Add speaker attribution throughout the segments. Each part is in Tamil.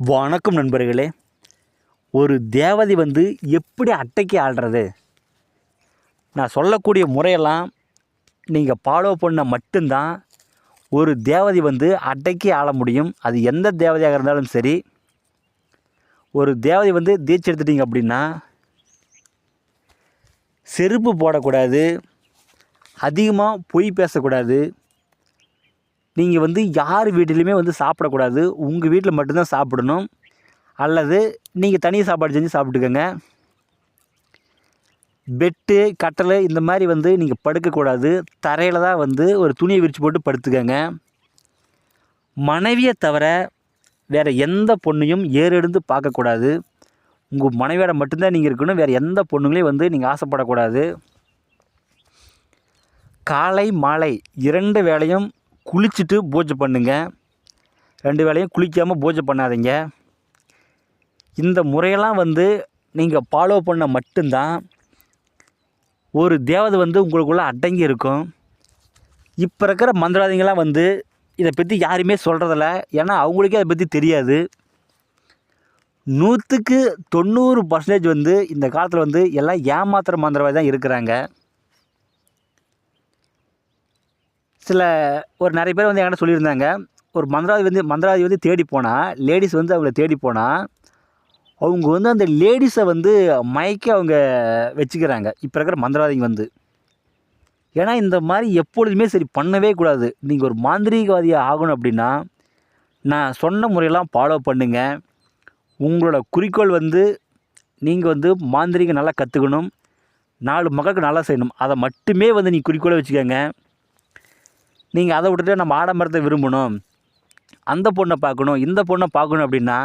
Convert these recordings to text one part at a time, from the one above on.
Speaker 1: வணக்கம் நண்பர்களே. ஒரு தேவதை வந்து எப்படி அட்டைக்கு ஆள்றது? நான் சொல்லக்கூடிய முறையெல்லாம் நீங்கள் ஃபாலோ பண்ண மட்டும்தான் ஒரு தேவதை வந்து அட்டைக்கு ஆள முடியும். அது எந்த தேவதையாக இருந்தாலும் சரி. ஒரு தேவதை வந்து தீட்சை எடுத்துட்டீங்க அப்படின்னா செருப்பு போடக்கூடாது, அதிகமாக பொய் பேசக்கூடாது, நீங்கள் வந்து யார் வீட்டிலையுமே வந்து சாப்பிடக்கூடாது, உங்கள் வீட்டில் மட்டும்தான் சாப்பிடணும். அல்லது நீங்கள் தனி சாப்பாடு செஞ்சு சாப்பிட்டுக்கோங்க. பெட்டு கட்டலை இந்த மாதிரி வந்து நீங்கள் படுக்கக்கூடாது. தரையில் தான் வந்து ஒரு துணியை விரித்து போட்டு படுத்துக்கங்க. மனைவியை தவிர வேறு எந்த பொண்ணையும் ஏறெடுத்து பார்க்கக்கூடாது. உங்கள் மனைவியோட மட்டும்தான் நீங்கள் இருக்கணும். வேறு எந்த பொண்ணுங்களையும் வந்து நீங்கள் ஆசைப்படக்கூடாது. காலை மாலை 2 வேளையும் குளிச்சுட்டு பூஜை பண்ணுங்க. 2 வேளையும் குளிக்காமல் பூஜை பண்ணாதீங்க. இந்த முறையெல்லாம் வந்து நீங்கள் ஃபாலோ பண்ண மட்டும்தான் ஒரு தேவதை வந்து உங்களுக்குள்ளே அடங்கி இருக்கும். இப்போ இருக்கிற மந்திரவாதிகளாம் வந்து இதை பற்றி யாருமே சொல்கிறதில்ல. ஏன்னா அவங்களுக்கே அதை பற்றி தெரியாது. 100க்கு 90% வந்து இந்த காலத்தில் வந்து எல்லாம் ஏமாத்துகிற மந்திரவாதி தான் இருக்கிறாங்க. ஒரு நிறைய பேர் வந்து என்கிட்ட சொல்லியிருந்தாங்க, ஒரு மந்திரவாதி வந்து தேடி போனால், லேடிஸ் வந்து அவங்கள தேடி போனால் அவங்க வந்து அந்த லேடிஸை வந்து மயக்கி அவங்க வச்சுக்கிறாங்க இப்போ இருக்கிற மந்திரவாதிங்க வந்து. ஏன்னா இந்த மாதிரி எப்பொழுதுமே சரி பண்ணவே கூடாது. நீங்கள் ஒரு மாந்திரீகவாதியாக ஆகணும் அப்படின்னா நான் சொன்ன முறையெல்லாம் ஃபாலோ பண்ணுங்க. உங்களோட குறிக்கோள் வந்து நீங்கள் வந்து மாந்திரீகம் நல்லா கற்றுக்கணும், 4 மக்களுக்கு நல்லா செய்யணும். அதை மட்டுமே வந்து நீங்கள் குறிக்கோளை வச்சுக்கோங்க. நீங்கள் அதை விட்டுட்டு நம்ம ஆடம்பரத்தை விரும்பணும், அந்த பொண்ணை பார்க்கணும், இந்த பொண்ணை பார்க்கணும் அப்படின்னா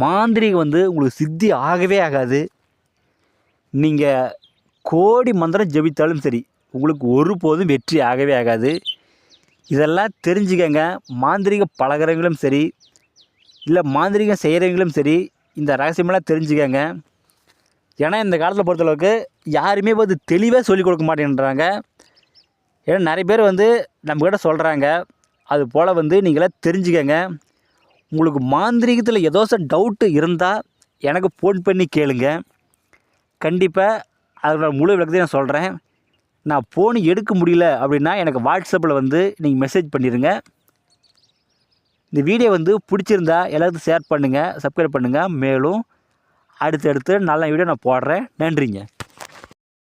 Speaker 1: மாந்திரிகம் வந்து உங்களுக்கு சித்தி ஆகவே ஆகாது. நீங்கள் கோடி மந்திரம் ஜெபித்தாலும் சரி உங்களுக்கு ஒருபோதும் வெற்றி ஆகவே ஆகாது. இதெல்லாம் தெரிஞ்சுக்கங்க. மாந்திரிகம் பழகிறவங்களும் சரி இல்லை மாந்திரிகம் செய்கிறவங்களும் சரி இந்த ரகசியமெல்லாம் தெரிஞ்சுக்கங்க. ஏன்னா இந்த காலத்தில் பொறுத்தளவுக்கு யாருமே வந்து தெளிவாக சொல்லிக் கொடுக்க மாட்டேன்றாங்க. ஏன்னா நிறைய பேர் வந்து நம்மக்கிட்ட சொல்கிறாங்க. அது போல் வந்து நீங்களாம் தெரிஞ்சுக்கங்க. உங்களுக்கு மாந்திரீகத்தில் ஏதோ டவுட்டு இருந்தால் எனக்கு ஃபோன் பண்ணி கேளுங்க. கண்டிப்பாக அதோட முழு விளக்கத்தையும் நான் சொல்கிறேன். நான் ஃபோன் எடுக்க முடியல அப்படின்னா எனக்கு வாட்ஸ்அப்பில் வந்து நீங்கள் மெசேஜ் பண்ணிடுங்க. இந்த வீடியோ வந்து பிடிச்சிருந்தா எல்லாத்துக்கும் ஷேர் பண்ணுங்கள், சப்ஸ்கிரைப் பண்ணுங்கள். மேலும் அடுத்தடுத்து நல்ல வீடியோ நான் போடுறேன். நன்றிங்க.